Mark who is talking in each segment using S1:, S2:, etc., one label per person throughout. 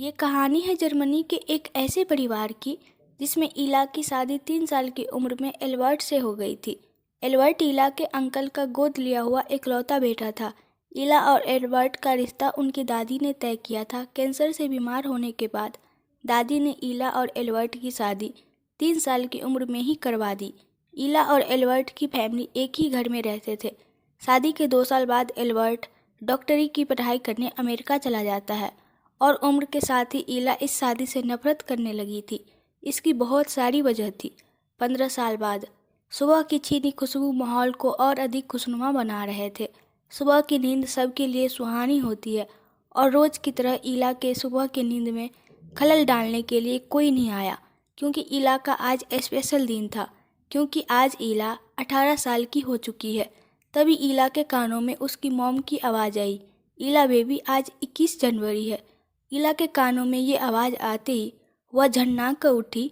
S1: ये कहानी है जर्मनी के एक ऐसे परिवार की जिसमें इला की शादी 3 साल की उम्र में एल्बर्ट से हो गई थी। एल्बर्ट इला के अंकल का गोद लिया हुआ इकलौता बेटा था। इला और एल्बर्ट का रिश्ता उनकी दादी ने तय किया था। कैंसर से बीमार होने के बाद दादी ने इला और एल्बर्ट की शादी 3 साल की उम्र में ही करवा दी। इला और एल्बर्ट की फैमिली एक ही घर में रहते थे। शादी के 2 साल बाद एल्बर्ट डॉक्टरी की पढ़ाई करने अमेरिका चला जाता है और उम्र के साथ ही इला इस शादी से नफरत करने लगी थी। इसकी बहुत सारी वजह थी। 15 साल बाद सुबह की छीनी खुशबू माहौल को और अधिक खुशनुमा बना रहे थे। सुबह की नींद सबके लिए सुहानी होती है और रोज़ की तरह इला के सुबह की नींद में खलल डालने के लिए कोई नहीं आया, क्योंकि इला का आज स्पेशल दिन था, क्योंकि आज इला 18 साल की हो चुकी है। तभी इला के कानों में उसकी मॉम की आवाज़ आई, इला बेबी आज 21 जनवरी है। इला के कानों में ये आवाज़ आते ही वह झन्ना कर उठी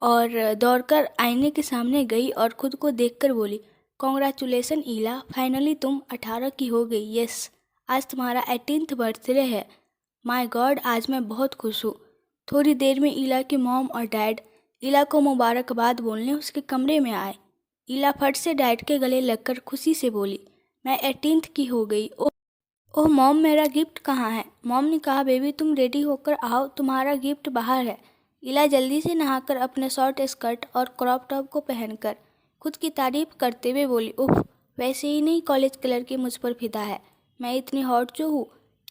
S1: और दौड़कर आईने के सामने गई और खुद को देखकर बोली, कॉन्ग्रेचुलेसन इला, फाइनली तुम 18 की हो गई। यस, आज तुम्हारा 18th बर्थडे है। माय गॉड, आज मैं बहुत खुश हूँ। थोड़ी देर में इला के मॉम और डैड इला को मुबारकबाद बोलने उसके कमरे में आए। इला फट से डैड के गले लगकर खुशी से बोली, मैं 18th की हो गई। ओह मॉम, मेरा गिफ्ट कहाँ है? मॉम ने कहा, बेबी तुम रेडी होकर आओ, तुम्हारा गिफ्ट बाहर है। इला जल्दी से नहाकर अपने शॉर्ट स्कर्ट और क्रॉप टॉप को पहनकर खुद की तारीफ करते हुए बोली, उफ, वैसे ही नहीं कॉलेज कलर की मुझ पर फिदा है, मैं इतनी हॉट जो हूँ।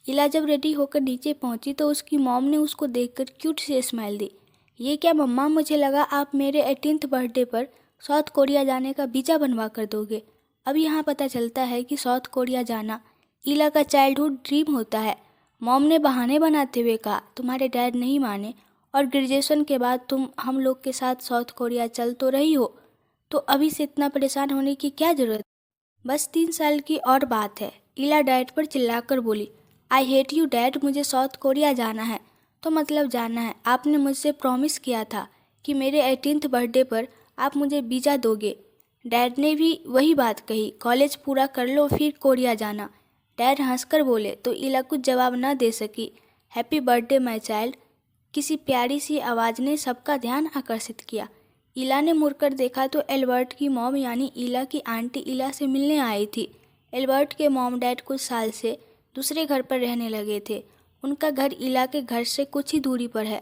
S1: इला जब रेडी होकर नीचे पहुंची तो उसकी मॉम ने उसको देखकर क्यूट सी स्माइल दी। ये क्या मम्मा, मुझे लगा आप मेरे 18th बर्थडे पर साउथ कोरिया जाने का वीज़ा बनवा कर दोगे। अब यहाँ पता चलता है कि साउथ कोरिया जाना इला का चाइल्डहुड ड्रीम होता है। मॉम ने बहाने बनाते हुए कहा, तुम्हारे डैड नहीं माने और ग्रेजुएशन के बाद तुम हम लोग के साथ साउथ कोरिया चल तो रही हो, तो अभी से इतना परेशान होने की क्या ज़रूरत? बस 3 साल की और बात है। इला डैड पर चिल्लाकर बोली, आई हेट यू डैड, मुझे साउथ कोरिया जाना है तो मतलब जाना है। आपने मुझसे प्रॉमिस किया था कि मेरे 18th बर्थडे पर आप मुझे वीज़ा दोगे। डैड ने भी वही बात कही, कॉलेज पूरा कर लो फिर कोरिया जाना। डैड हंसकर बोले तो इला कुछ जवाब न दे सकी। हैप्पी बर्थडे माय चाइल्ड, किसी प्यारी सी आवाज़ ने सबका ध्यान आकर्षित किया। इला ने मुड़कर देखा तो एल्बर्ट की मॉम यानी इला की आंटी इला से मिलने आई थी। एल्बर्ट के मॉम डैड कुछ साल से दूसरे घर पर रहने लगे थे। उनका घर इला के घर से कुछ ही दूरी पर है।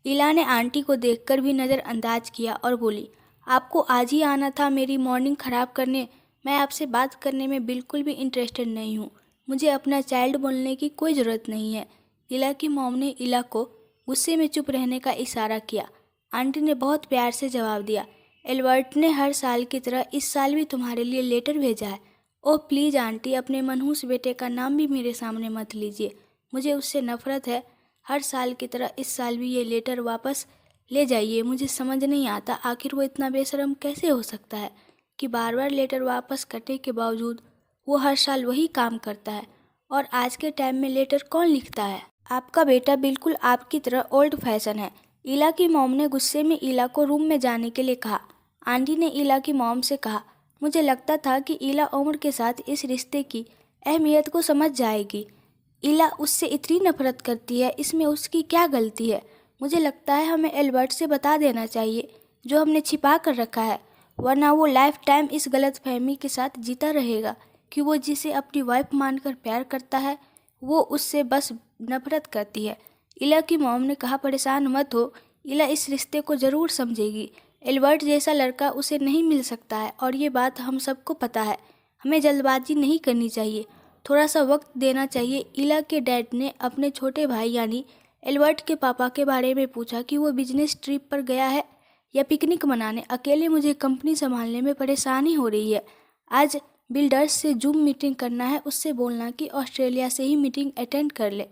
S1: इला ने आंटी को देखकर भी नज़रअंदाज किया और बोली, आपको आज ही आना था मेरी मॉर्निंग ख़राब करने? मैं आपसे बात करने में बिल्कुल भी इंटरेस्टेड नहीं हूँ। मुझे अपना चाइल्ड बोलने की कोई ज़रूरत नहीं है। इला की मॉम ने इला को गुस्से में चुप रहने का इशारा किया। आंटी ने बहुत प्यार से जवाब दिया, एल्बर्ट ने हर साल की तरह इस साल भी तुम्हारे लिए लेटर भेजा है। ओह प्लीज़ आंटी, अपने मनहूस बेटे का नाम भी मेरे सामने मत लीजिए, मुझे उससे नफ़रत है। हर साल की तरह इस साल भी ये लेटर वापस ले जाइए। मुझे समझ नहीं आता आखिर वो इतना बेशर्म कैसे हो सकता है कि बार बार लेटर वापस करने के बावजूद वो हर साल वही काम करता है। और आज के टाइम में लेटर कौन लिखता है? आपका बेटा बिल्कुल आपकी तरह ओल्ड फैशन है। इला की मॉम ने गुस्से में इला को रूम में जाने के लिए कहा। आंटी ने इला की मॉम से कहा, मुझे लगता था कि इला उम्र के साथ इस रिश्ते की अहमियत को समझ जाएगी। इला उससे इतनी नफरत करती है, इसमें उसकी क्या गलती है? मुझे लगता है हमें एल्बर्ट से बता देना चाहिए जो हमने छिपा कर रखा है, वरना वो लाइफ टाइम इस गलत फहमी के साथ जीता रहेगा कि वो जिसे अपनी वाइफ मानकर प्यार करता है वो उससे बस नफरत करती है। इला की मॉम ने कहा, परेशान मत हो, इला इस रिश्ते को ज़रूर समझेगी। एल्बर्ट जैसा लड़का उसे नहीं मिल सकता है और ये बात हम सबको पता है। हमें जल्दबाजी नहीं करनी चाहिए, थोड़ा सा वक्त देना चाहिए। इला के डैड ने अपने छोटे भाई यानी एल्बर्ट के पापा के बारे में पूछा कि वो बिजनेस ट्रिप पर गया है या पिकनिक मनाने। अकेले मुझे कंपनी संभालने में परेशानी हो रही है। आज बिल्डर्स से जूम मीटिंग करना है, उससे बोलना कि ऑस्ट्रेलिया से ही मीटिंग अटेंड कर ले।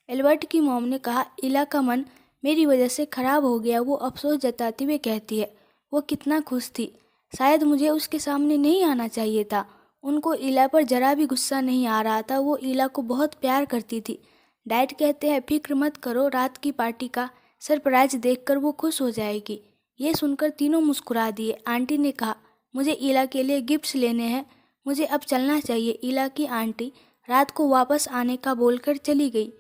S1: एल्बर्ट की मॉम ने कहा, इला का मन मेरी वजह से ख़राब हो गया, वो अफसोस जताते हुए कहती है। वो कितना खुश थी, शायद मुझे उसके सामने नहीं आना चाहिए था। उनको इला पर जरा भी गुस्सा नहीं आ रहा था, वो इला को बहुत प्यार करती थी। डैड कहते हैं फिक्र मत करो, रात की पार्टी का सरप्राइज देखकर वो खुश हो जाएगी। ये सुनकर तीनों मुस्कुरा दिए। आंटी ने कहा, मुझे इला के लिए गिफ्ट्स लेने हैं, मुझे अब चलना चाहिए। इला की आंटी रात को वापस आने का बोलकर चली गई।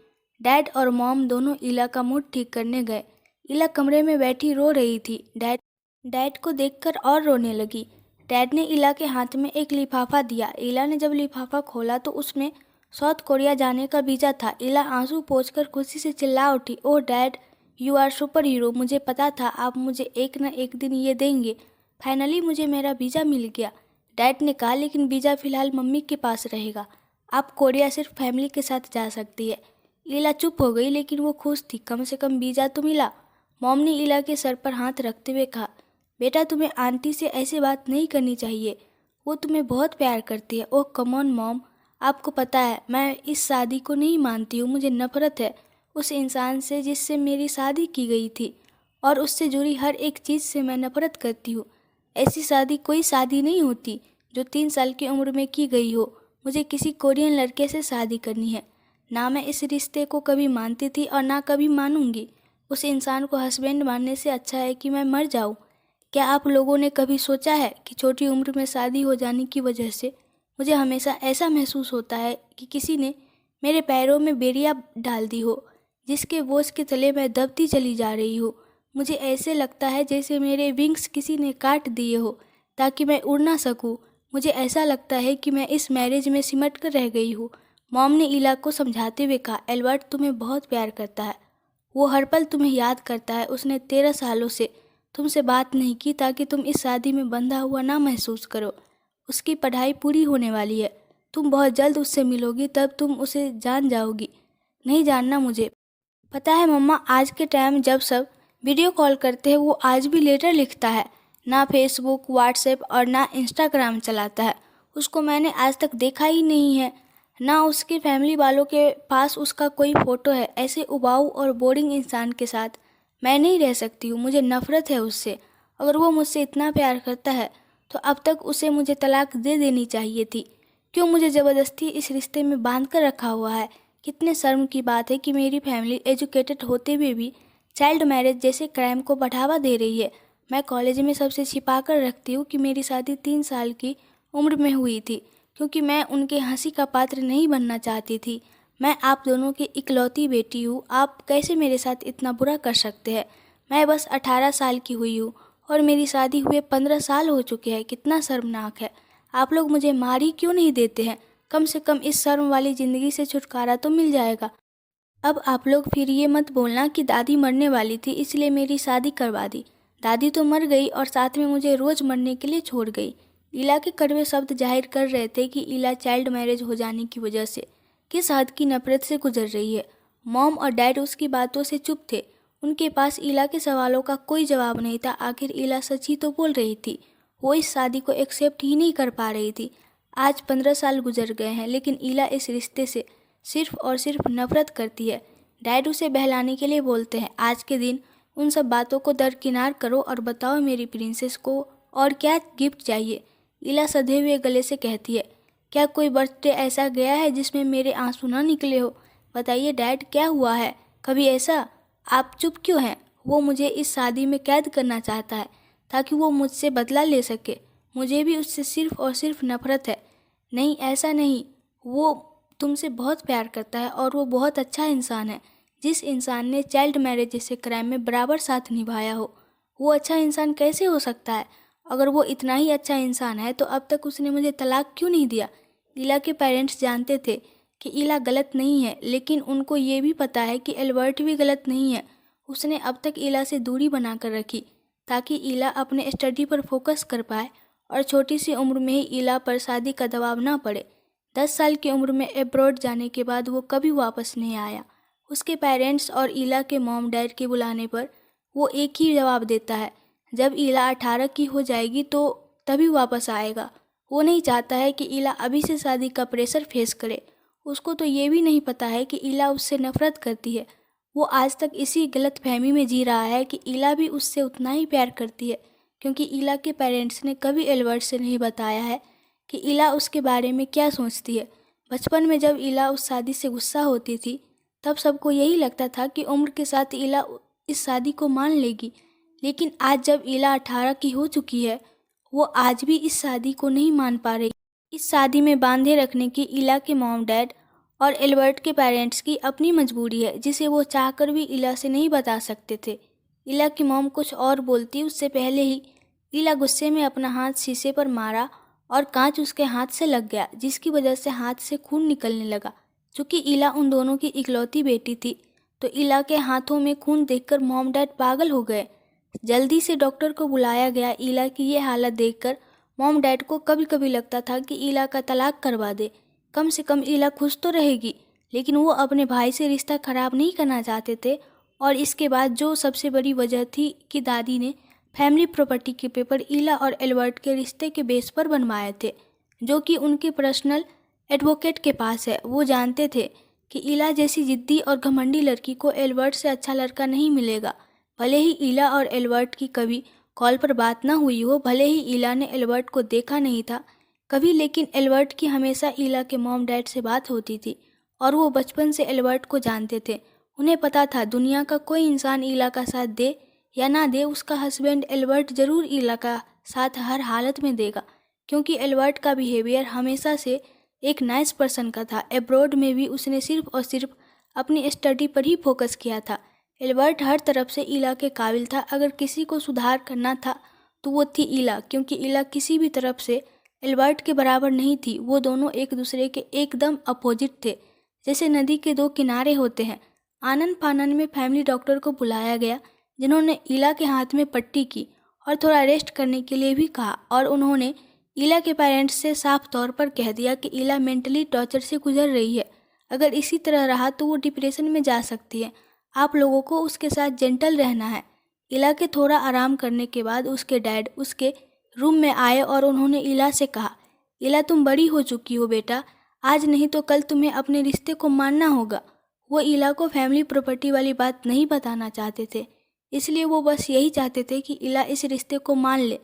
S1: डैड और मॉम दोनों इला का मूड ठीक करने गए। इला कमरे में बैठी रो रही थी। डैड को देखकर और रोने लगी। डैड ने इला के हाथ में एक लिफाफा दिया। इला ने जब लिफाफा खोला तो उसमें साउथ कोरिया जाने का वीज़ा था। इला आंसू पोंछकर खुशी से चिल्ला उठी, oh dad, you are superhero. मुझे पता था आप मुझे एक न एक दिन ये देंगे। फाइनली मुझे मेरा वीज़ा मिल गया। डैड ने कहा, लेकिन वीज़ा फ़िलहाल मम्मी के पास रहेगा। आप कोरिया सिर्फ फैमिली के साथ जा सकती है। इला चुप हो गई, लेकिन वो खुश थी। कम से कम वीज़ा तो मिला। मॉम ने इला के सर पर हाथ रखते हुए कहा, बेटा तुम्हें आंटी से ऐसे बात नहीं करनी चाहिए, वो तुम्हें बहुत प्यार करती है। ओह कम ऑन मॉम, आपको पता है मैं इस शादी को नहीं मानती हूँ। मुझे नफरत है उस इंसान से जिससे मेरी शादी की गई थी, और उससे जुड़ी हर एक चीज़ से मैं नफरत करती हूँ। ऐसी शादी कोई शादी नहीं होती जो 3 साल की उम्र में की गई हो। मुझे किसी कोरियन लड़के से शादी करनी है। ना मैं इस रिश्ते को कभी मानती थी और ना कभी मानूंगी। उस इंसान को हस्बैंड मानने से अच्छा है कि मैं मर जाऊँ। क्या आप लोगों ने कभी सोचा है कि छोटी उम्र में शादी हो जाने की वजह से मुझे हमेशा ऐसा महसूस होता है कि किसी ने मेरे पैरों में बेड़ियाँ डाल दी हो, जिसके बोझ के तले मैं दबती चली जा रही हूँ। मुझे ऐसे लगता है जैसे मेरे विंग्स किसी ने काट दिए हो ताकि मैं उड़ ना सकूँ। मुझे ऐसा लगता है कि मैं इस मैरिज में सिमट कर रह गई हूँ। मॉम ने इला को समझाते हुए कहा, एल्बर्ट तुम्हें बहुत प्यार करता है। वो हर पल तुम्हें याद करता है। उसने 13 सालों से तुमसे बात नहीं की ताकि तुम इस शादी में बंधा हुआ ना महसूस करो। उसकी पढ़ाई पूरी होने वाली है। तुम बहुत जल्द उससे मिलोगी, तब तुम उसे जान जाओगी। नहीं जानना मुझे पता है मम्मा, आज के टाइम जब सब वीडियो कॉल करते हैं वो आज भी लेटर लिखता है। ना फेसबुक, व्हाट्सएप और ना इंस्टाग्राम चलाता है। उसको मैंने आज तक देखा ही नहीं है। ना उसके फैमिली वालों के पास उसका कोई फ़ोटो है। ऐसे उबाऊ और बोरिंग इंसान के साथ मैं नहीं रह सकती हूँ। मुझे नफ़रत है उससे। अगर वो मुझसे इतना प्यार करता है तो अब तक उसे मुझे तलाक दे देनी चाहिए थी। क्यों मुझे ज़बरदस्ती इस रिश्ते में बांध कर रखा हुआ है। कितने शर्म की बात है कि मेरी फैमिली एजुकेटेड होते हुए भी चाइल्ड मैरिज जैसे क्राइम को बढ़ावा दे रही है। मैं कॉलेज में सबसे छिपा कर रखती हूँ कि मेरी शादी 3 साल की उम्र में हुई थी, क्योंकि मैं उनके हंसी का पात्र नहीं बनना चाहती थी। मैं आप दोनों की इकलौती बेटी हूँ। आप कैसे मेरे साथ इतना बुरा कर सकते हैं। मैं बस 18 साल की हुई हूँ और मेरी शादी हुए 15 साल हो चुके हैं। कितना शर्मनाक है। आप लोग मुझे मार ही क्यों नहीं देते हैं। कम से कम इस शर्म वाली ज़िंदगी से छुटकारा तो मिल जाएगा। अब आप लोग फिर ये मत बोलना कि दादी मरने वाली थी इसलिए मेरी शादी करवा दी। दादी तो मर गई और साथ में मुझे रोज़ मरने के लिए छोड़ गई। इला के कड़वे शब्द जाहिर कर रहे थे कि इला चाइल्ड मैरिज हो जाने की वजह से किस हद की नफरत से गुजर रही है। मॉम और डैड उसकी बातों से चुप थे। उनके पास इला के सवालों का कोई जवाब नहीं था। आखिर इला सच ही तो बोल रही थी। वो इस शादी को एक्सेप्ट ही नहीं कर पा रही थी। आज 15 साल गुजर गए हैं, लेकिन इला इस रिश्ते से सिर्फ और सिर्फ नफरत करती है। डैड उसे बहलाने के लिए बोलते हैं, आज के दिन उन सब बातों को दरकिनार करो और बताओ मेरी प्रिंसेस को और क्या गिफ्ट चाहिए। इला सधे हुए गले से कहती है, क्या कोई बर्थडे ऐसा गया है जिसमें मेरे आंसू ना निकले हो। बताइए डैड, क्या हुआ है कभी ऐसा। आप चुप क्यों हैं। वो मुझे इस शादी में कैद करना चाहता है ताकि वो मुझसे बदला ले सके। मुझे भी उससे सिर्फ और सिर्फ नफरत है। नहीं, ऐसा नहीं। वो तुमसे बहुत प्यार करता है और वो बहुत अच्छा इंसान है। जिस इंसान ने चाइल्ड मैरिज जैसे क्राइम में बराबर साथ निभाया हो, वो अच्छा इंसान कैसे हो सकता है। अगर वो इतना ही अच्छा इंसान है तो अब तक उसने मुझे तलाक क्यों नहीं दिया। इला के पेरेंट्स जानते थे कि इला गलत नहीं है, लेकिन उनको ये भी पता है कि एल्बर्ट भी गलत नहीं है। उसने अब तक इला से दूरी बना कर रखी ताकि इला अपने स्टडी पर फोकस कर पाए और छोटी सी उम्र में ही इला पर शादी का दबाव ना पड़े। 10 साल की उम्र में अब्रॉड जाने के बाद वो कभी वापस नहीं आया। उसके पेरेंट्स और इला के मॉम डैड के बुलाने पर वो एक ही जवाब देता है, जब इला 18 की हो जाएगी तो तभी वापस आएगा। वो नहीं चाहता है कि इला अभी से शादी का प्रेशर फेस करे। उसको तो ये भी नहीं पता है कि इला उससे नफरत करती है। वो आज तक इसी गलत फहमी में जी रहा है कि इला भी उससे उतना ही प्यार करती है, क्योंकि इला के पेरेंट्स ने कभी एल्बर्ट से नहीं बताया है कि इला उसके बारे में क्या सोचती है। बचपन में जब इला उस शादी से गुस्सा होती थी तब सबको यही लगता था कि उम्र के साथ इला इस शादी को मान लेगी, लेकिन आज जब इला 18 की हो चुकी है वो आज भी इस शादी को नहीं मान पा रही। इस शादी में बांधे रखने की इला के मॉम डैड और एल्बर्ट के पेरेंट्स की अपनी मजबूरी है जिसे वो चाहकर भी इला से नहीं बता सकते थे। इला की मॉम कुछ और बोलती उससे पहले ही इला गुस्से में अपना हाथ शीशे पर मारा और कांच उसके हाथ से लग गया, जिसकी वजह से हाथ से खून निकलने लगा। चूँकि इला उन दोनों की इकलौती बेटी थी तो इला के हाथों में खून देखकर मॉम डैड पागल हो गए। जल्दी से डॉक्टर को बुलाया गया। इला की ये हालत देखकर मॉम डैड को कभी कभी लगता था कि इला का तलाक करवा दे, कम से कम इला खुश तो रहेगी। लेकिन वो अपने भाई से रिश्ता खराब नहीं करना चाहते थे। और इसके बाद जो सबसे बड़ी वजह थी कि दादी ने फैमिली प्रॉपर्टी के पेपर इला और एल्बर्ट के रिश्ते के बेस पर बनवाए थे, जो कि उनके पर्सनल एडवोकेट के पास है। वो जानते थे कि इला जैसी जिद्दी और घमंडी लड़की को एल्बर्ट से अच्छा लड़का नहीं मिलेगा। भले ही इला और एल्बर्ट की कभी कॉल पर बात ना हुई हो, भले ही इला ने एल्बर्ट को देखा नहीं था कभी, लेकिन एल्बर्ट की हमेशा इला के मॉम डैड से बात होती थी और वो बचपन से एल्बर्ट को जानते थे। उन्हें पता था दुनिया का कोई इंसान इला का साथ दे या ना दे, उसका हस्बैंड एल्बर्ट ज़रूर इला का साथ हर हालत में देगा, क्योंकि एल्बर्ट का बिहेवियर हमेशा से एक नाइस पर्सन का था। एब्रॉड में भी उसने सिर्फ और सिर्फ अपनी स्टडी पर ही फोकस किया था। एल्बर्ट हर तरफ से इला के काबिल था। अगर किसी को सुधार करना था तो वो थी इला, क्योंकि इला किसी भी तरफ से एल्बर्ट के बराबर नहीं थी। वो दोनों एक दूसरे के एकदम अपोजिट थे, जैसे नदी के दो किनारे होते हैं। आनन फानन में फैमिली डॉक्टर को बुलाया गया, जिन्होंने इला के हाथ में पट्टी की और थोड़ा रेस्ट करने के लिए भी कहा। और उन्होंने इला के पेरेंट्स से साफ तौर पर कह दिया कि इला मेंटली टॉर्चर से गुजर रही है। अगर इसी तरह रहा तो वो डिप्रेशन में जा सकती है। आप लोगों को उसके साथ जेंटल रहना है। इला के थोड़ा आराम करने के बाद उसके डैड उसके रूम में आए और उन्होंने इला से कहा, इला तुम बड़ी हो चुकी हो बेटा, आज नहीं तो कल तुम्हें अपने रिश्ते को मानना होगा। वो इला को फैमिली प्रॉपर्टी वाली बात नहीं बताना चाहते थे, इसलिए वो बस यही चाहते थे कि इला इस रिश्ते को मान ले।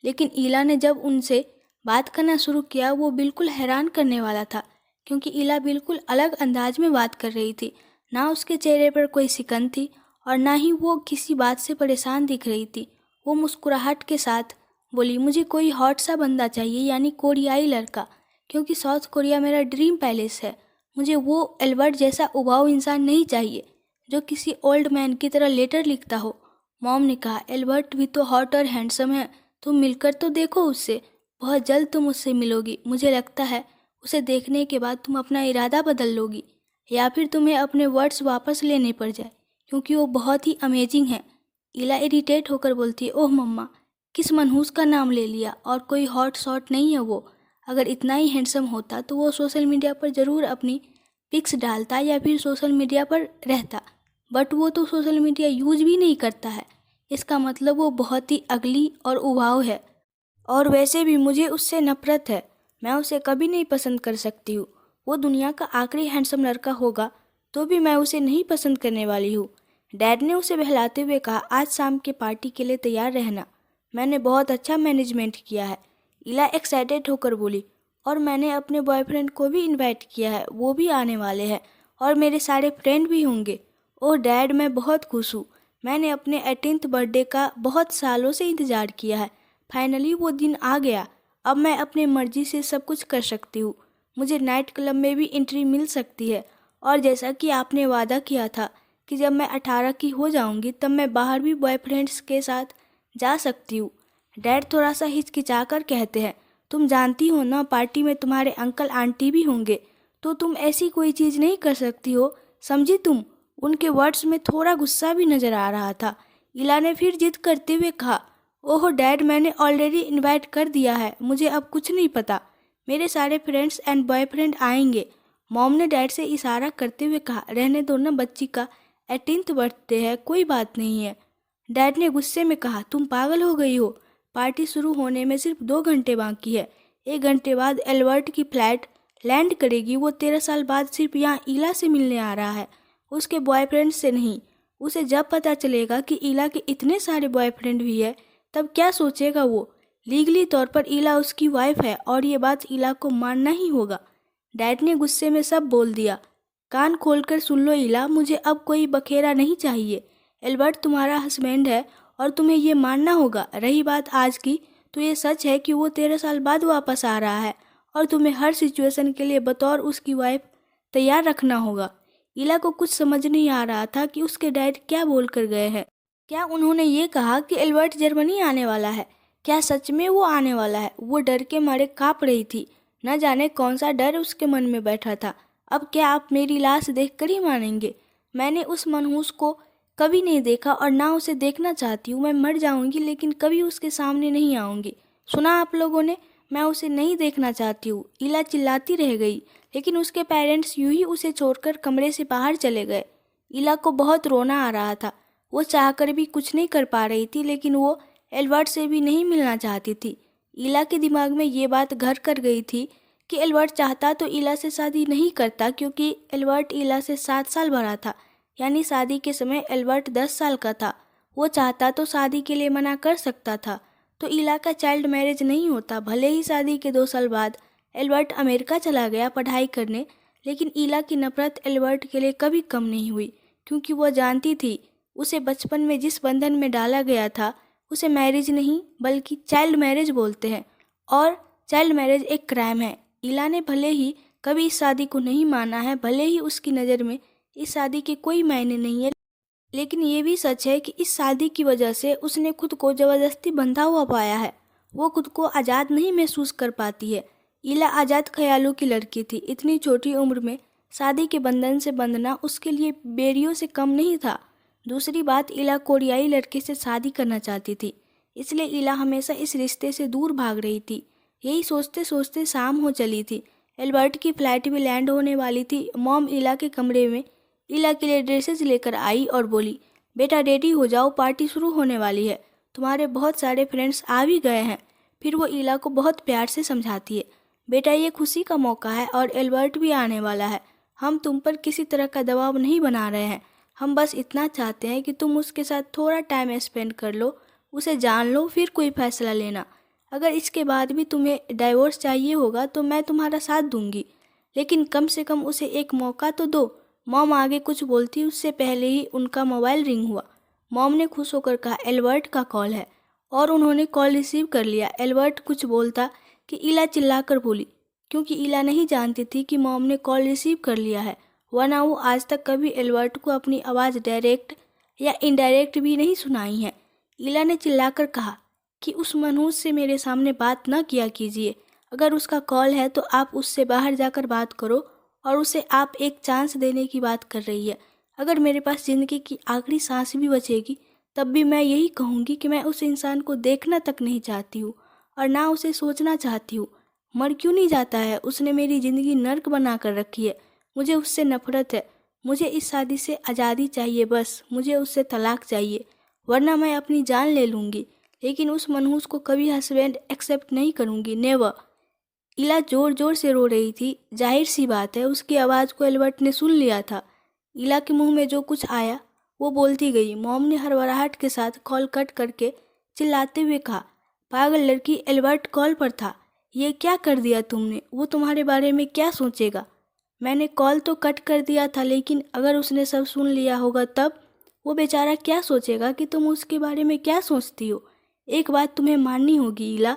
S1: लेकिन इला ने जब उनसे बात करना शुरू किया वो बिल्कुल हैरान करने वाला था, क्योंकि इला बिल्कुल अलग अंदाज में बात कर रही थी। ना उसके चेहरे पर कोई सिकन थी और ना ही वो किसी बात से परेशान दिख रही थी। वो मुस्कुराहट के साथ बोली, मुझे कोई हॉट सा बंदा चाहिए, यानी कोरियाई लड़का, क्योंकि साउथ कोरिया मेरा ड्रीम पैलेस है। मुझे वो एल्बर्ट जैसा उबाऊ इंसान नहीं चाहिए जो किसी ओल्ड मैन की तरह लेटर लिखता हो। मॉम ने कहा, एल्बर्ट भी तो हॉट और हैंडसम है, तुम मिलकर तो देखो उससे। बहुत जल्द तुम उससे मिलोगी। मुझे लगता है उसे देखने के बाद तुम अपना इरादा बदल लोगी, या फिर तुम्हें अपने वर्ड्स वापस लेने पड़ जाए, क्योंकि वो बहुत ही अमेजिंग है। इला इरिटेट होकर बोलती है, ओह मम्मा, किस मनहूस का नाम ले लिया, और कोई हॉट शॉट नहीं है वो। अगर इतना ही हैंडसम होता तो वो सोशल मीडिया पर ज़रूर अपनी पिक्स डालता या फिर सोशल मीडिया पर रहता, बट वो तो सोशल मीडिया यूज भी नहीं करता है। इसका मतलब वो बहुत ही अगली और उबाऊ है। और वैसे भी मुझे उससे नफरत है। मैं उसे कभी नहीं पसंद कर सकती हूँ। वो दुनिया का आखिरी हैंडसम लड़का होगा तो भी मैं उसे नहीं पसंद करने वाली हूँ। डैड ने उसे बहलाते हुए कहा, आज शाम के पार्टी के लिए तैयार रहना, मैंने बहुत अच्छा मैनेजमेंट किया है। इला एक्साइटेड होकर बोली, और मैंने अपने बॉयफ्रेंड को भी इनवाइट किया है, वो भी आने वाले हैं और मेरे सारे फ्रेंड भी होंगे। ओह डैड, मैं बहुत खुश हूँ। मैंने अपने 18th बर्थडे का बहुत सालों से इंतज़ार किया है। फाइनली वो दिन आ गया। अब मैं अपनी मर्जी से सब कुछ कर सकती हूँ। मुझे नाइट क्लब में भी एंट्री मिल सकती है, और जैसा कि आपने वादा किया था कि जब मैं 18 की हो जाऊंगी तब मैं बाहर भी बॉयफ्रेंड्स के साथ जा सकती हूँ। डैड थोड़ा सा हिचकिचाकर कहते हैं, तुम जानती हो ना, पार्टी में तुम्हारे अंकल आंटी भी होंगे, तो तुम ऐसी कोई चीज़ नहीं कर सकती हो, समझी तुम। उनके वर्ड्स में थोड़ा गुस्सा भी नजर आ रहा था। इला ने फिर जिद करते हुए कहा, ओह डैड, मैंने ऑलरेडी इनवाइट कर दिया है, मुझे अब कुछ नहीं पता। मेरे सारे फ्रेंड्स एंड बॉयफ्रेंड आएंगे। मॉम ने डैड से इशारा करते हुए कहा, रहने दो ना, बच्ची का 18th बर्थडे है, कोई बात नहीं है। डैड ने गुस्से में कहा, तुम पागल हो गई हो, पार्टी शुरू होने में सिर्फ 2 घंटे बाकी है। 1 घंटे बाद एल्बर्ट की फ्लाइट लैंड करेगी। वो 13 साल बाद सिर्फ यहाँ इला से मिलने आ रहा है, उसके बॉयफ्रेंड से नहीं। उसे जब पता चलेगा कि इला के इतने सारे बॉयफ्रेंड भी है तब क्या सोचेगा वो। लीगली तौर पर इला उसकी वाइफ है और ये बात इला को मानना ही होगा। डैड ने गुस्से में सब बोल दिया, कान खोलकर सुन लो इला, मुझे अब कोई बखेरा नहीं चाहिए। एल्बर्ट तुम्हारा हस्बैंड है और तुम्हें ये मानना होगा। रही बात आज की, तो ये सच है कि वो 13 साल बाद वापस आ रहा है और तुम्हें हर सिचुएशन के लिए बतौर उसकी वाइफ तैयार रखना होगा। इला को कुछ समझ नहीं आ रहा था कि उसके डैड क्या बोल कर गए हैं। क्या उन्होंने ये कहा कि एल्बर्ट जर्मनी आने वाला है? क्या सच में वो आने वाला है? वो डर के मारे काँप रही थी। न जाने कौन सा डर उसके मन में बैठा था। अब क्या आप मेरी लाश देखकर ही मानेंगे? मैंने उस मनहूस को कभी नहीं देखा और ना उसे देखना चाहती हूँ। मैं मर जाऊंगी लेकिन कभी उसके सामने नहीं आऊंगी। सुना आप लोगों ने? मैं उसे नहीं देखना चाहती हूँ। इला चिल्लाती रह गई, लेकिन उसके पेरेंट्स यूं ही उसे छोड़कर कमरे से बाहर चले गए। इला को बहुत रोना आ रहा था। वो चाहकर भी कुछ नहीं कर पा रही थी, लेकिन वो एल्बर्ट से भी नहीं मिलना चाहती थी। इला के दिमाग में ये बात घर कर गई थी कि एल्बर्ट चाहता तो इला से शादी नहीं करता, क्योंकि एल्बर्ट इला से 7 साल बड़ा था। यानी शादी के समय एल्बर्ट 10 साल का था। वो चाहता तो शादी के लिए मना कर सकता था, तो इला का चाइल्ड मैरिज नहीं होता। भले ही शादी के 2 साल बाद एल्बर्ट अमेरिका चला गया पढ़ाई करने, लेकिन इला की नफरत एल्बर्ट के लिए कभी कम नहीं हुई, क्योंकि वह जानती थी उसे बचपन में जिस बंधन में डाला गया था उसे मैरिज नहीं बल्कि चाइल्ड मैरिज बोलते हैं, और चाइल्ड मैरिज एक क्राइम है। इला ने भले ही कभी इस शादी को नहीं माना है, भले ही उसकी नज़र में इस शादी के कोई मायने नहीं है, लेकिन ये भी सच है कि इस शादी की वजह से उसने खुद को ज़बरदस्ती बंधा हुआ पाया है। वो खुद को आज़ाद नहीं महसूस कर पाती है। इला आज़ाद ख्यालों की लड़की थी। इतनी छोटी उम्र में शादी के बंधन से बंधना उसके लिए बेड़ियों से कम नहीं था। दूसरी बात, इला कोरियाई लड़के से शादी करना चाहती थी, इसलिए इला हमेशा इस रिश्ते से दूर भाग रही थी। यही सोचते सोचते शाम हो चली थी। एल्बर्ट की फ्लाइट भी लैंड होने वाली थी। मॉम इला के कमरे में इला के लिए ड्रेसेस लेकर आई और बोली, बेटा रेडी हो जाओ, पार्टी शुरू होने वाली है। तुम्हारे बहुत सारे फ्रेंड्स आ भी गए हैं। फिर वो इला को बहुत प्यार से समझाती है, बेटा ये खुशी का मौका है और एल्बर्ट भी आने वाला है। हम तुम पर किसी तरह का दबाव नहीं बना रहे हैं। हम बस इतना चाहते हैं कि तुम उसके साथ थोड़ा टाइम स्पेंड कर लो, उसे जान लो, फिर कोई फैसला लेना। अगर इसके बाद भी तुम्हें डाइवोर्स चाहिए होगा तो मैं तुम्हारा साथ दूंगी, लेकिन कम से कम उसे एक मौका तो दो। मॉम आगे कुछ बोलती उससे पहले ही उनका मोबाइल रिंग हुआ। मॉम ने खुश होकर कहा, एल्बर्ट का कॉल है, और उन्होंने कॉल रिसीव कर लिया। एल्बर्ट कुछ बोलता कि इला चिल्लाकर बोली, क्योंकि इला नहीं जानती थी कि मॉम ने कॉल रिसीव कर लिया है, वरना वो आज तक कभी एल्बर्ट को अपनी आवाज़ डायरेक्ट या इनडायरेक्ट भी नहीं सुनाई है। इला ने चिल्लाकर कहा कि उस मनहूस से मेरे सामने बात न किया कीजिए। अगर उसका कॉल है तो आप उससे बाहर जाकर बात करो, और उसे आप एक चांस देने की बात कर रही है। अगर मेरे पास ज़िंदगी की आखिरी सांस भी बचेगी तब भी मैं यही कहूँगी कि मैं उस इंसान को देखना तक नहीं चाहती हूँ और ना उसे सोचना चाहती हूँ। मर क्यों नहीं जाता है? उसने मेरी ज़िंदगी नर्क बना कर रखी है। मुझे उससे नफरत है। मुझे इस शादी से आज़ादी चाहिए, बस मुझे उससे तलाक चाहिए, वरना मैं अपनी जान ले लूँगी। लेकिन उस मनहूस को कभी हस्बैंड एक्सेप्ट नहीं करूँगी, नेवर। इला जोर जोर से रो रही थी। जाहिर सी बात है उसकी आवाज़ को एल्बर्ट ने सुन लिया था। इला के मुंह में जो कुछ आया वो बोलती गई। मॉम ने हड़बड़ाहट के साथ कॉल कट करके चिल्लाते हुए कहा, पागल लड़की, एल्बर्ट कॉल पर था। ये क्या कर दिया तुमने? वो तुम्हारे बारे में क्या सोचेगा? मैंने कॉल तो कट कर दिया था, लेकिन अगर उसने सब सुन लिया होगा तब वो बेचारा क्या सोचेगा कि तुम उसके बारे में क्या सोचती हो। एक बात तुम्हें माननी होगी इला,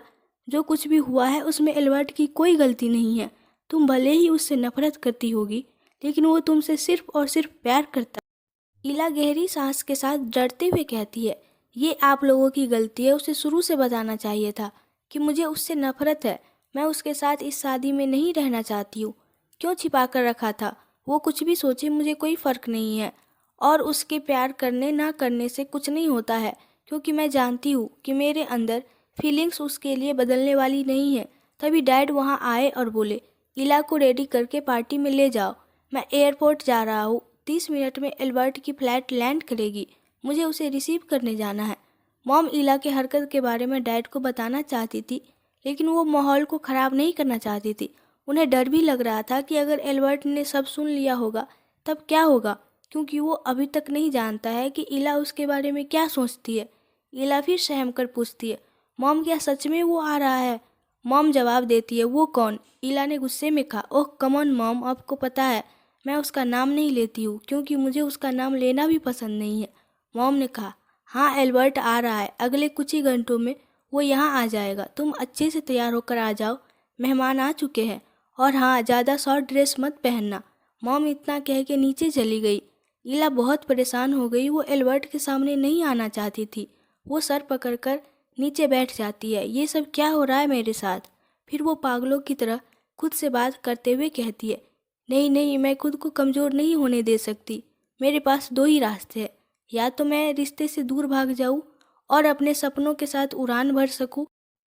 S1: जो कुछ भी हुआ है उसमें एल्बर्ट की कोई गलती नहीं है। तुम भले ही उससे नफरत करती होगी, लेकिन वो तुमसे सिर्फ और सिर्फ प्यार करता है। इला गहरी सांस के साथ डरते हुए कहती है, ये आप लोगों की गलती है। उसे शुरू से बताना चाहिए था कि मुझे उससे नफरत है। मैं उसके साथ इस शादी में नहीं रहना चाहती हूँ। क्यों छिपा कर रखा था? वो कुछ भी सोचे मुझे कोई फ़र्क नहीं है, और उसके प्यार करने ना करने से कुछ नहीं होता है, क्योंकि मैं जानती हूँ कि मेरे अंदर फीलिंग्स उसके लिए बदलने वाली नहीं है। तभी डैड वहाँ आए और बोले, इला को रेडी करके पार्टी में ले जाओ। मैं एयरपोर्ट जा रहा हूँ। 30 मिनट में एल्बर्ट की फ़्लाइट लैंड करेगी। मुझे उसे रिसीव करने जाना है। मॉम इला के हरकत के बारे में डैड को बताना चाहती थी, लेकिन वो माहौल को ख़राब नहीं करना चाहती थी। उन्हें डर भी लग रहा था कि अगर एल्बर्ट ने सब सुन लिया होगा तब क्या होगा, क्योंकि वो अभी तक नहीं जानता है कि इला उसके बारे में क्या सोचती है। इला फिर सहम कर पूछती है, मॉम क्या सच में वो आ रहा है? मॉम जवाब देती है, वो कौन? इला ने गुस्से में कहा, ओह कम ऑन मॉम, आपको पता है मैं उसका नाम नहीं लेती हूँ, क्योंकि मुझे उसका नाम लेना भी पसंद नहीं है। मॉम ने कहा, हाँ एल्बर्ट आ रहा है, अगले कुछ ही घंटों में वो यहाँ आ जाएगा। तुम अच्छे से तैयार होकर आ जाओ, मेहमान आ चुके हैं। और हाँ, ज़्यादा शॉर्ट ड्रेस मत पहनना, मॉम इतना कह के नीचे चली गई। इला बहुत परेशान हो गई। वो एल्बर्ट के सामने नहीं आना चाहती थी। वो सर पकड़कर नीचे बैठ जाती है। ये सब क्या हो रहा है मेरे साथ? फिर वो पागलों की तरह खुद से बात करते हुए कहती है, नहीं नहीं, मैं खुद को कमज़ोर नहीं होने दे सकती। मेरे पास दो ही रास्ते हैं, या तो मैं रिश्ते से दूर भाग जाऊँ और अपने सपनों के साथ उड़ान भर सकूँ,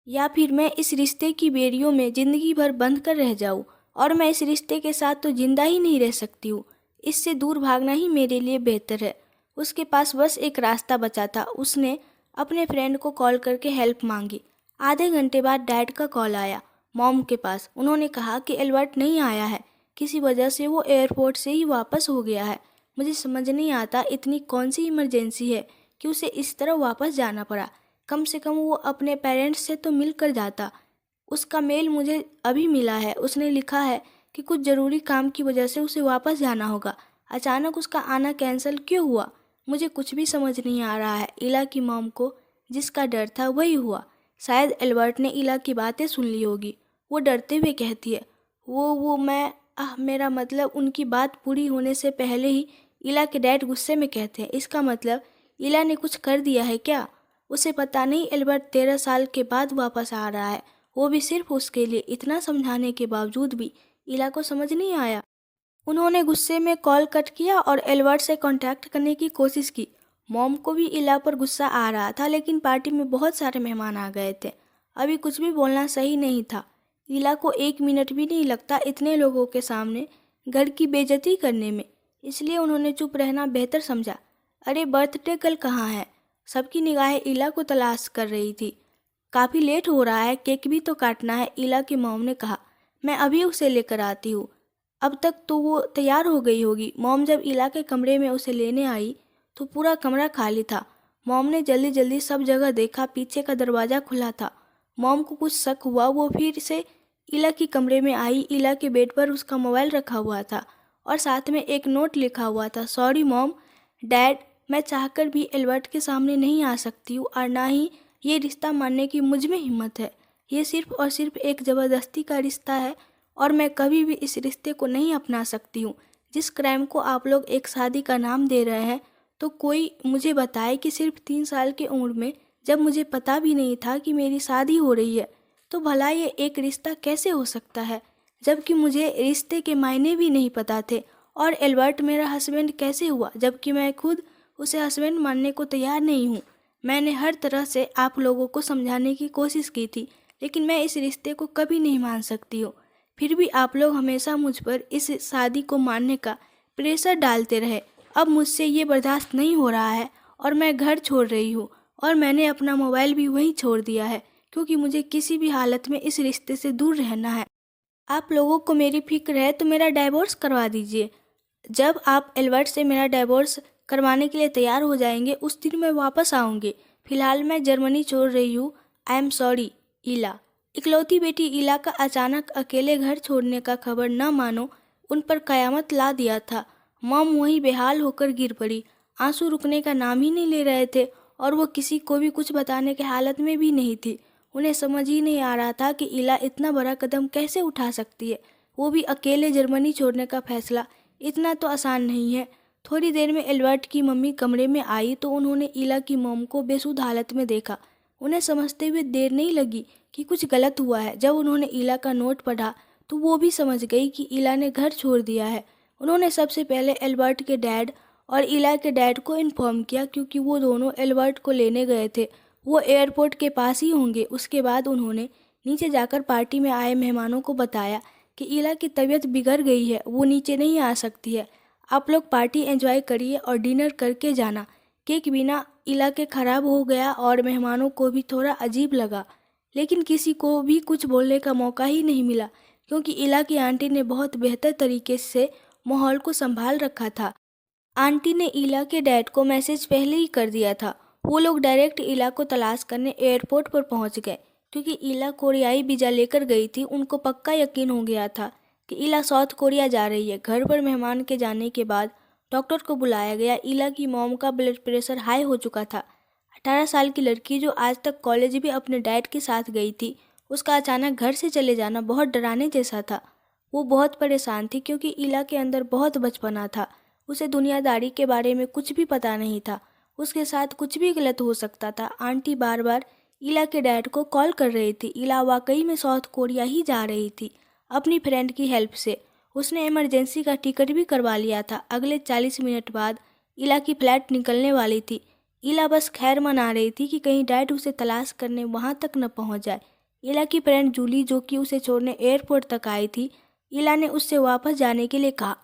S1: या फिर मैं इस रिश्ते की बेड़ियों में ज़िंदगी भर बंध कर रह जाऊँ। और मैं इस रिश्ते के साथ तो जिंदा ही नहीं रह सकती हूँ। इससे दूर भागना ही मेरे लिए बेहतर है। उसके पास बस एक रास्ता बचा था। उसने अपने फ्रेंड को कॉल करके हेल्प मांगी। आधे घंटे बाद डैड का कॉल आया मॉम के पास। उन्होंने कहा कि एल्बर्ट नहीं आया है, किसी वजह से वो एयरपोर्ट से ही वापस हो गया है। मुझे समझ नहीं आता इतनी कौन सी इमरजेंसी है कि उसे इस तरह वापस जाना पड़ा। कम से कम वो अपने पेरेंट्स से तो मिल कर जाता। उसका मेल मुझे अभी मिला है। उसने लिखा है कि कुछ ज़रूरी काम की वजह से उसे वापस जाना होगा। अचानक उसका आना कैंसिल क्यों हुआ? मुझे कुछ भी समझ नहीं आ रहा है। इला की मॉम को जिसका डर था वही हुआ। शायद एल्बर्ट ने इला की बातें सुन ली होगी। वो डरते हुए कहती है, वो मैं मेरा मतलब उनकी बात पूरी होने से पहले ही इला के डैड गुस्से में कहते हैं, इसका मतलब इला ने कुछ कर दिया है क्या? उसे पता नहीं एल्बर्ट 13 साल के बाद वापस आ रहा है, वो भी सिर्फ उसके लिए। इतना समझाने के बावजूद भी इला को समझ नहीं आया। उन्होंने गुस्से में कॉल कट किया और एल्बर्ट से कांटेक्ट करने की कोशिश की। मॉम को भी इला पर गुस्सा आ रहा था, लेकिन पार्टी में बहुत सारे मेहमान आ गए थे। अभी कुछ भी बोलना सही नहीं था। इला को 1 मिनट भी नहीं लगता इतने लोगों के सामने घर की बेइज्जती करने में, इसलिए उन्होंने चुप रहना बेहतर समझा। अरे बर्थडे कल कहाँ है? सबकी निगाहें इला को तलाश कर रही थी। काफ़ी लेट हो रहा है, केक भी तो काटना है, इला की मॉम ने कहा। मैं अभी उसे लेकर आती हूँ। अब तक तो वो तैयार हो गई होगी। मॉम जब इला के कमरे में उसे लेने आई तो पूरा कमरा खाली था। मॉम ने जल्दी जल्दी सब जगह देखा, पीछे का दरवाज़ा खुला था। मॉम को कुछ शक हुआ। वो फिर से इला के कमरे में आई। इला के बेड पर उसका मोबाइल रखा हुआ था और साथ में एक नोट लिखा हुआ था, सॉरी मॉम, डैड, मैं चाहकर भी एल्बर्ट के सामने नहीं आ सकती हूँ और ना ही ये रिश्ता मानने की मुझ में हिम्मत है। ये सिर्फ और सिर्फ एक ज़बरदस्ती का रिश्ता है और मैं कभी भी इस रिश्ते को नहीं अपना सकती हूँ। जिस क्राइम को आप लोग एक शादी का नाम दे रहे हैं, तो कोई मुझे बताए कि सिर्फ 3 साल की उम्र में, जब मुझे पता भी नहीं था कि मेरी शादी हो रही है, तो भला ये एक रिश्ता कैसे हो सकता है, जबकि मुझे रिश्ते के मायने भी नहीं पता थे। और एल्बर्ट मेरा हस्बैंड कैसे हुआ, जबकि मैं खुद उसे हस्बैंड मानने को तैयार नहीं हूँ। मैंने हर तरह से आप लोगों को समझाने की कोशिश की थी, लेकिन मैं इस रिश्ते को कभी नहीं मान सकती हूँ। फिर भी आप लोग हमेशा मुझ पर इस शादी को मानने का प्रेशर डालते रहे। अब मुझसे ये बर्दाश्त नहीं हो रहा है और मैं घर छोड़ रही हूँ और मैंने अपना मोबाइल भी वहीं छोड़ दिया है, क्योंकि मुझे किसी भी हालत में इस रिश्ते से दूर रहना है। आप लोगों को मेरी फिक्र है तो मेरा डाइवोर्स करवा दीजिए। जब आप एल्बर्ट से मेरा डाइवोर्स करवाने के लिए तैयार हो जाएंगे, उस दिन मैं वापस आऊँगी। फिलहाल मैं जर्मनी छोड़ रही हूँ। आई एम सॉरी, इला। इकलौती बेटी इला का अचानक अकेले घर छोड़ने का खबर न मानो उन पर कयामत ला दिया था। मॉम वहीं बेहाल होकर गिर पड़ी। आंसू रुकने का नाम ही नहीं ले रहे थे और वो किसी को भी कुछ बताने की हालत में भी नहीं थी। उन्हें समझ ही नहीं आ रहा था कि इला इतना बड़ा कदम कैसे उठा सकती है, वो भी अकेले जर्मनी छोड़ने का फैसला। इतना तो आसान नहीं है। थोड़ी देर में एल्बर्ट की मम्मी कमरे में आई तो उन्होंने इला की मॉम को बेसुध हालत में देखा। उन्हें समझते हुए देर नहीं लगी कि कुछ गलत हुआ है। जब उन्होंने इला का नोट पढ़ा तो वो भी समझ गई कि इला ने घर छोड़ दिया है। उन्होंने सबसे पहले एल्बर्ट के डैड और इला के डैड को इन्फॉर्म किया, क्योंकि वो दोनों एल्बर्ट को लेने गए थे। वो एयरपोर्ट के पास ही होंगे। उसके बाद उन्होंने नीचे जाकर पार्टी में आए मेहमानों को बताया कि इला की तबीयत बिगड़ गई है, वो नीचे नहीं आ सकती है। आप लोग पार्टी एंजॉय करिए और डिनर करके जाना। केक बिना इला के ख़राब हो गया और मेहमानों को भी थोड़ा अजीब लगा, लेकिन किसी को भी कुछ बोलने का मौका ही नहीं मिला, क्योंकि इला की आंटी ने बहुत बेहतर तरीके से माहौल को संभाल रखा था। आंटी ने इला के डैड को मैसेज पहले ही कर दिया था। वो लोग डायरेक्ट इला को तलाश करने एयरपोर्ट पर पहुंच गए, क्योंकि इला कोरियाई वीज़ा लेकर गई थी। उनको पक्का यकीन हो गया था कि इला साउथ कोरिया जा रही है। घर पर मेहमान के जाने के बाद डॉक्टर को बुलाया गया। इला की मॉम का ब्लड प्रेशर हाई हो चुका था। 18 साल की लड़की जो आज तक कॉलेज भी अपने डैड के साथ गई थी, उसका अचानक घर से चले जाना बहुत डराने जैसा था। वो बहुत परेशान थी क्योंकि इला के अंदर बहुत बचपना था। उसे दुनियादारी के बारे में कुछ भी पता नहीं था। उसके साथ कुछ भी गलत हो सकता था। आंटी बार बार इला के डैड को कॉल कर रही थी। इला वाकई में साउथ कोरिया ही जा रही थी अपनी फ्रेंड की हेल्प से। उसने इमरजेंसी का टिकट भी करवा लिया था। अगले 40 मिनट बाद इला की फ्लाइट निकलने वाली थी। इला बस खैर मना रही थी कि कहीं डैड उसे तलाश करने वहां तक न पहुंच जाए। इला की फ्रेंड जूली, जो कि उसे छोड़ने एयरपोर्ट तक आई थी, इला ने उससे वापस जाने के लिए कहा,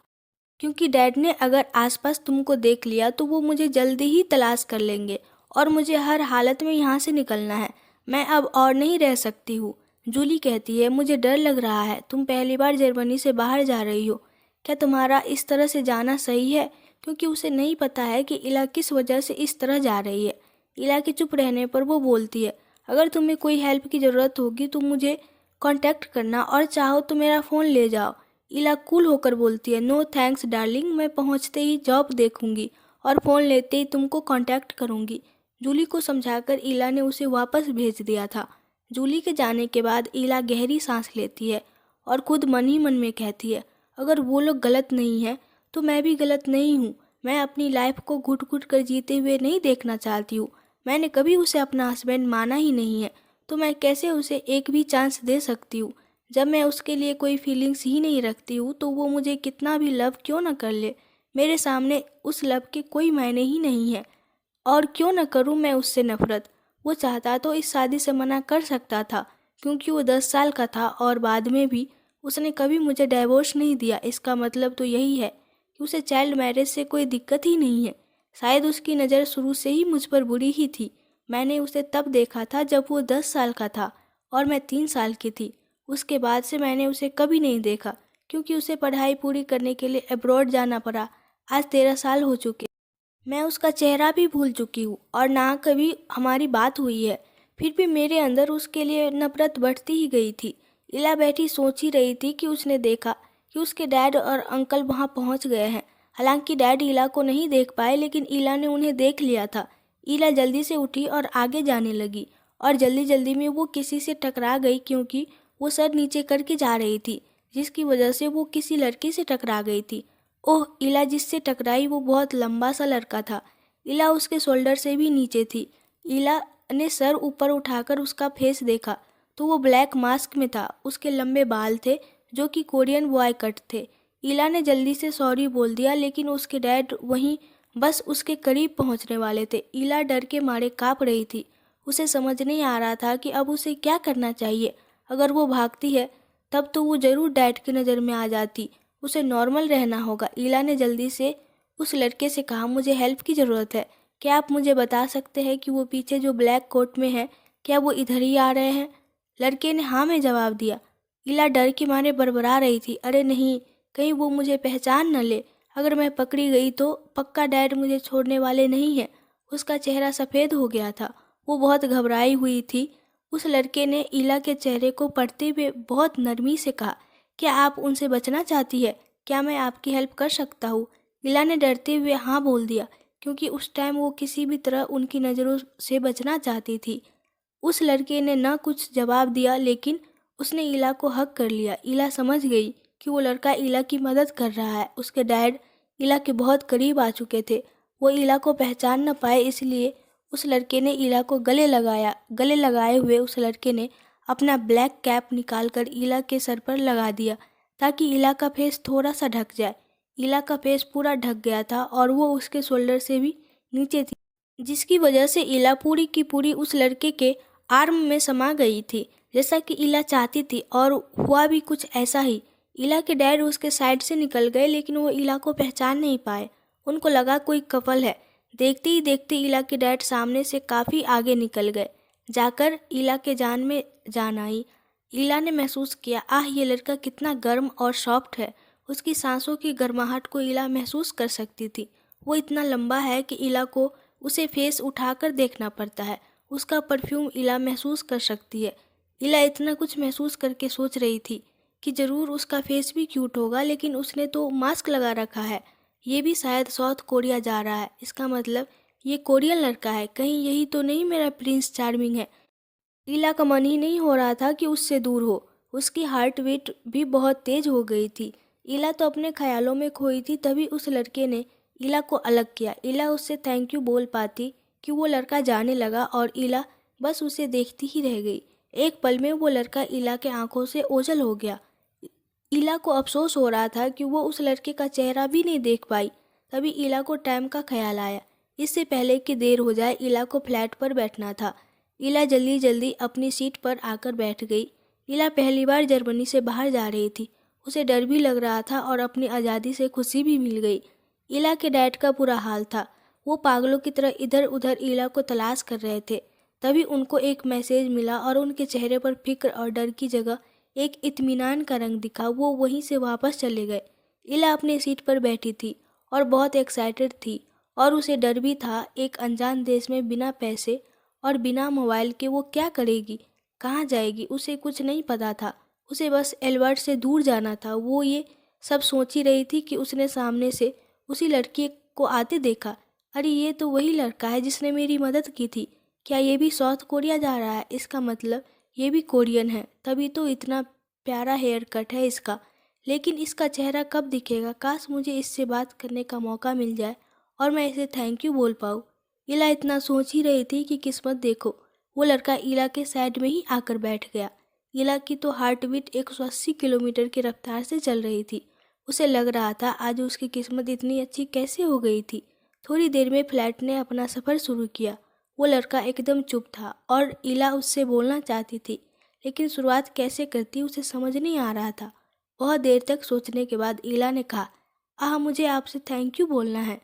S1: क्योंकि डैड ने अगर आसपास तुमको देख लिया तो वो मुझे जल्दी ही तलाश कर लेंगे और मुझे हर हालत में यहाँ से निकलना है। मैं अब और नहीं रह सकती हूँ। जूली कहती है, मुझे डर लग रहा है। तुम पहली बार जर्मनी से बाहर जा रही हो। क्या तुम्हारा इस तरह से जाना सही है? क्योंकि उसे नहीं पता है कि इला किस वजह से इस तरह जा रही है। इला के चुप रहने पर वो बोलती है, अगर तुम्हें कोई हेल्प की ज़रूरत होगी तो मुझे कांटेक्ट करना और चाहो तो मेरा फ़ोन ले जाओ। इला कूल होकर बोलती है, नो थैंक्स डार्लिंग, मैं पहुंचते ही जॉब देखूंगी और फ़ोन लेते ही तुमको कांटेक्ट करूंगी। जूली को समझाकर इला ने उसे वापस भेज दिया था। जूली के जाने के बाद इला गहरी सांस लेती है और खुद मन ही मन में कहती है, अगर वो लोग गलत नहीं हैं तो मैं भी गलत नहीं हूँ। मैं अपनी लाइफ को घुट घुट कर जीते हुए नहीं देखना चाहती हूँ। मैंने कभी उसे अपना हस्बैंड माना ही नहीं है, तो मैं कैसे उसे एक भी चांस दे सकती हूँ? जब मैं उसके लिए कोई फीलिंग्स ही नहीं रखती हूँ तो वो मुझे कितना भी लव क्यों न कर ले, मेरे सामने उस लव के कोई मायने ही नहीं है। और क्यों न करूँ मैं उससे नफरत। वो चाहता तो इस शादी से मना कर सकता था, क्योंकि वो 10 साल का था और बाद में भी उसने कभी मुझे डाइवोर्स नहीं दिया। इसका मतलब तो यही है कि उसे चाइल्ड मैरिज से कोई दिक्कत ही नहीं है। शायद उसकी नज़र शुरू से ही मुझ पर बुरी ही थी। मैंने उसे तब देखा था जब वो 10 साल का था और मैं 3 साल की थी। उसके बाद से मैंने उसे कभी नहीं देखा, क्योंकि उसे पढ़ाई पूरी करने के लिए अब्रॉड जाना पड़ा। आज 13 साल हो चुके। मैं उसका चेहरा भी भूल चुकी हूँ और ना कभी हमारी बात हुई है। फिर भी मेरे अंदर उसके लिए नफरत बढ़ती ही गई थी। इला बैठी सोच ही रही थी कि उसने देखा कि उसके डैड और अंकल वहाँ पहुँच गए हैं। हालांकि डैड इला को नहीं देख पाए, लेकिन इला ने उन्हें देख लिया था। इला जल्दी से उठी और आगे जाने लगी और जल्दी जल्दी में वो किसी से टकरा गई, क्योंकि वो सर नीचे करके जा रही थी, जिसकी वजह से वो किसी लड़के से टकरा गई थी। ओह, इला जिससे टकराई वो बहुत लंबा सा लड़का था। इला उसके शोल्डर से भी नीचे थी। इला ने सर ऊपर उठाकर उसका फेस देखा तो वो ब्लैक मास्क में था। उसके लंबे बाल थे जो कि कोरियन बॉय कट थे। इला ने जल्दी से सॉरी बोल दिया, लेकिन उसके डैड वहीं बस उसके करीब पहुंचने वाले थे। इला डर के मारे कांप रही थी। उसे समझ नहीं आ रहा था कि अब उसे क्या करना चाहिए। अगर वो भागती है तब तो वो जरूर डैड की नज़र में आ जाती। उसे नॉर्मल रहना होगा। इला ने जल्दी से उस लड़के से कहा, मुझे हेल्प की ज़रूरत है। क्या आप मुझे बता सकते हैं कि वो पीछे जो ब्लैक कोट में है, क्या वो इधर ही आ रहे हैं? लड़के ने हाँ में जवाब दिया। इला डर के मारे बड़बड़ा रही थी, अरे नहीं, कहीं वो मुझे पहचान न ले। अगर मैं पकड़ी गई तो पक्का डैड मुझे छोड़ने वाले नहीं हैं। उसका चेहरा सफ़ेद हो गया था। वो बहुत घबराई हुई थी। उस लड़के ने इला के चेहरे को पढ़ते हुए बहुत नरमी से कहा, क्या आप उनसे बचना चाहती है? क्या मैं आपकी हेल्प कर सकता हूँ? इला ने डरते हुए हाँ बोल दिया, क्योंकि उस टाइम वो किसी भी तरह उनकी नज़रों से बचना चाहती थी। उस लड़के ने न कुछ जवाब दिया, लेकिन उसने इला को हक कर लिया। इला समझ गई कि वो लड़का इला की मदद कर रहा है। उसके डैड इला के बहुत करीब आ चुके थे। वो इला को पहचान न पाए, इसलिए उस लड़के ने इला को गले लगाया। गले लगाए हुए उस लड़के ने अपना ब्लैक कैप निकालकर इला के सर पर लगा दिया, ताकि इला का फेस थोड़ा सा ढक जाए। इला का फेस पूरा ढक गया था और वो उसके शोल्डर से भी नीचे थी, जिसकी वजह से इला पूरी की पूरी उस लड़के के आर्म में समा गई थी, जैसा कि इला चाहती थी। और हुआ भी कुछ ऐसा ही। इला के डैड उसके साइड से निकल गए, लेकिन वो इला को पहचान नहीं पाए। उनको लगा कोई कपल है। देखते ही देखते इला के डैड सामने से काफ़ी आगे निकल गए। जाकर इला के जान में जान आई। इला ने महसूस किया, आह, ये लड़का कितना गर्म और सॉफ्ट है। उसकी सांसों की गर्माहट को इला महसूस कर सकती थी। वो इतना लंबा है कि इला को उसे फेस उठाकर देखना पड़ता है। उसका परफ्यूम इला महसूस कर सकती है। इला इतना कुछ महसूस करके सोच रही थी कि ज़रूर उसका फेस भी क्यूट होगा, लेकिन उसने तो मास्क लगा रखा है। ये भी शायद साउथ कोरिया जा रहा है। इसका मतलब ये कोरियन लड़का है। कहीं यही तो नहीं मेरा प्रिंस चार्मिंग है। इला का मन ही नहीं हो रहा था कि उससे दूर हो। उसकी हार्ट बीट भी बहुत तेज हो गई थी। इला तो अपने ख्यालों में खोई थी। तभी उस लड़के ने इला को अलग किया। इला उससे थैंक यू बोल पाती कि वो लड़का जाने लगा और इला बस उसे देखती ही रह गई। एक पल में वो लड़का इला के आंखों से ओझल हो गया। इला को अफसोस हो रहा था कि वो उस लड़के का चेहरा भी नहीं देख पाई। तभी इला को टाइम का ख्याल आया। इससे पहले कि देर हो जाए, इला को फ्लैट पर बैठना था। इला जल्दी जल्दी अपनी सीट पर आकर बैठ गई। इला पहली बार जर्मनी से बाहर जा रही थी। उसे डर भी लग रहा था और अपनी आज़ादी से खुशी भी मिल गई। इला के डैड का बुरा हाल था। वो पागलों की तरह इधर उधर इला को तलाश कर रहे थे। तभी उनको एक मैसेज मिला और उनके चेहरे पर फिक्र और डर की जगह एक इत्मीनान का रंग दिखा। वो वहीं से वापस चले गए। इला अपनी सीट पर बैठी थी और बहुत एक्साइटेड थी और उसे डर भी था। एक अनजान देश में बिना पैसे और बिना मोबाइल के वो क्या करेगी, कहाँ जाएगी, उसे कुछ नहीं पता था। उसे बस एल्बर्ट से दूर जाना था। वो ये सब सोच ही रही थी कि उसने सामने से उसी लड़की को आते देखा। अरे ये तो वही लड़का है जिसने मेरी मदद की थी। क्या ये भी साउथ कोरिया जा रहा है? इसका मतलब ये भी कोरियन है। तभी तो इतना प्यारा हेयर कट है इसका। लेकिन इसका चेहरा कब दिखेगा? काश मुझे इससे बात करने का मौका मिल जाए और मैं इसे थैंक यू बोल पाऊँ। इला इतना सोच ही रही थी कि किस्मत देखो, वो लड़का इला के साइड में ही आकर बैठ गया। इला की तो हार्ट बीट 180 किलोमीटर की रफ्तार से चल रही थी। उसे लग रहा था आज उसकी किस्मत इतनी अच्छी कैसे हो गई थी। थोड़ी देर में फ्लैट ने अपना सफ़र शुरू किया। वो लड़का एकदम चुप था और इला उससे बोलना चाहती थी, लेकिन शुरुआत कैसे करती उसे समझ नहीं आ रहा था। बहुत देर तक सोचने के बाद इला ने कहा, मुझे आपसे थैंक यू बोलना है।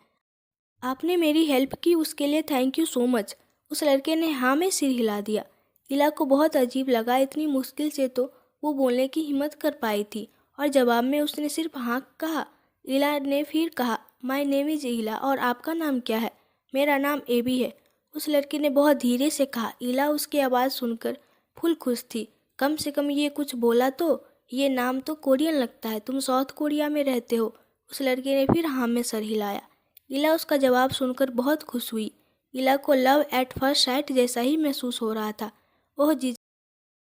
S1: आपने मेरी हेल्प की, उसके लिए थैंक यू सो मच। उस लड़के ने हाँ में सिर हिला दिया। इला को बहुत अजीब लगा। इतनी मुश्किल से तो वो बोलने की हिम्मत कर पाई थी और जवाब में उसने सिर्फ हाँ कहा। इला ने फिर कहा, माय नेम इज़ इला, और आपका नाम क्या है? मेरा नाम एबी है। उस लड़के ने बहुत धीरे से कहा। इला उसकी आवाज़ सुनकर फुल खुश थी। कम से कम ये कुछ बोला तो। ये नाम तो कोरियन लगता है। तुम साउथ कोरिया में रहते हो? उस लड़के ने फिर हाँ में सर हिलाया। इला उसका जवाब सुनकर बहुत खुश हुई। इला को लव एट फर्स्ट साइट जैसा ही महसूस हो रहा था। ओह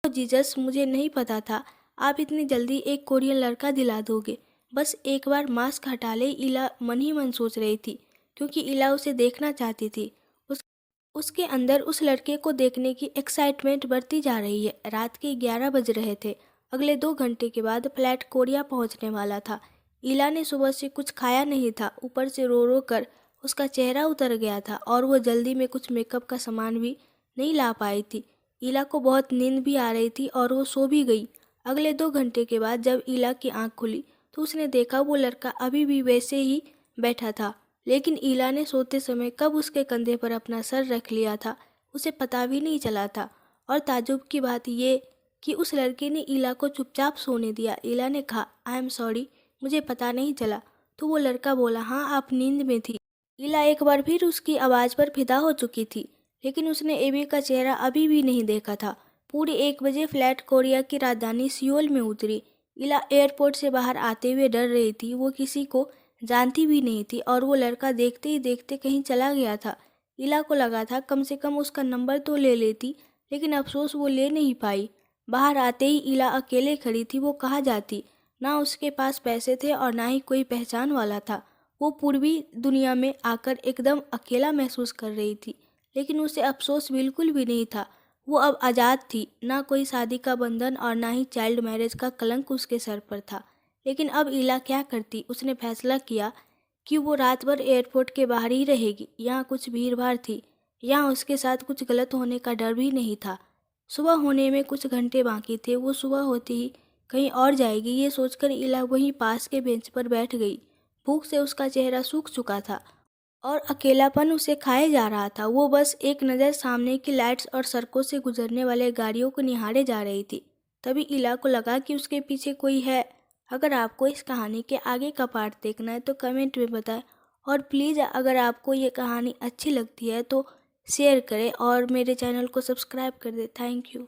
S1: जीजस, मुझे नहीं पता था आप इतनी जल्दी एक कोरियन लड़का दिला दोगे। बस एक बार मास्क हटा ले, इला मन ही मन सोच रही थी, क्योंकि इला उसे देखना चाहती थी। उसके अंदर उस लड़के को देखने की एक्साइटमेंट बढ़ती जा रही है। रात के 11 बज रहे थे। अगले 2 घंटे के बाद फ्लैट कोरिया पहुंचने वाला था। इला ने सुबह से कुछ खाया नहीं था। ऊपर से रो रो कर उसका चेहरा उतर गया था और वो जल्दी में कुछ मेकअप का सामान भी नहीं ला पाई थी। इला को बहुत नींद भी आ रही थी और वो सो भी गई। अगले 2 घंटे के बाद जब इला की आंख खुली तो उसने देखा वो लड़का अभी भी वैसे ही बैठा था। लेकिन इला ने सोते समय कब उसके कंधे पर अपना सर रख लिया था उसे पता भी नहीं चला था। और ताज्जुब की बात ये कि उस लड़के ने इला को चुपचाप सोने दिया। इला ने कहा, आई एम सॉरी, मुझे पता नहीं चला। तो वो लड़का बोला, हाँ आप नींद में थी। इला एक बार फिर उसकी आवाज़ पर फिदा हो चुकी थी, लेकिन उसने एबी का चेहरा अभी भी नहीं देखा था। पूरे 1 बजे फ्लैट कोरिया की राजधानी सियोल में उतरी। इला एयरपोर्ट से बाहर आते हुए डर रही थी। वो किसी को जानती भी नहीं थी और वो लड़का देखते ही देखते कहीं चला गया था। इला को लगा था कम से कम उसका नंबर तो ले लेती, लेकिन अफसोस वो ले नहीं पाई। बाहर आते ही इला अकेले खड़ी थी। वो कहाँ जाती? ना उसके पास पैसे थे और ना ही कोई पहचान वाला था। वो पूर्वी दुनिया में आकर एकदम अकेला महसूस कर रही थी, लेकिन उसे अफसोस बिल्कुल भी नहीं था। वो अब आज़ाद थी। ना कोई शादी का बंधन और ना ही चाइल्ड मैरिज का कलंक उसके सर पर था। लेकिन अब इला क्या करती? उसने फैसला किया कि वो रात भर एयरपोर्ट के बाहर ही रहेगी। यहाँ कुछ भीड़ भाड़ थी। यहाँ उसके साथ कुछ गलत होने का डर भी नहीं था। सुबह होने में कुछ घंटे बाकी थे। वो सुबह होते ही कहीं और जाएगी, ये सोचकर इला वहीं पास के बेंच पर बैठ गई। भूख से उसका चेहरा सूख चुका था और अकेलापन उसे खाए जा रहा था। वो बस एक नज़र सामने की लाइट्स और सड़कों से गुजरने वाले गाड़ियों को निहारे जा रही थी। तभी इला को लगा कि उसके पीछे कोई है। अगर आपको इस कहानी के आगे का पार्ट देखना है तो कमेंट में बताएं, और प्लीज़ अगर आपको ये कहानी अच्छी लगती है तो शेयर करें और मेरे चैनल को सब्सक्राइब कर दें। Thank you.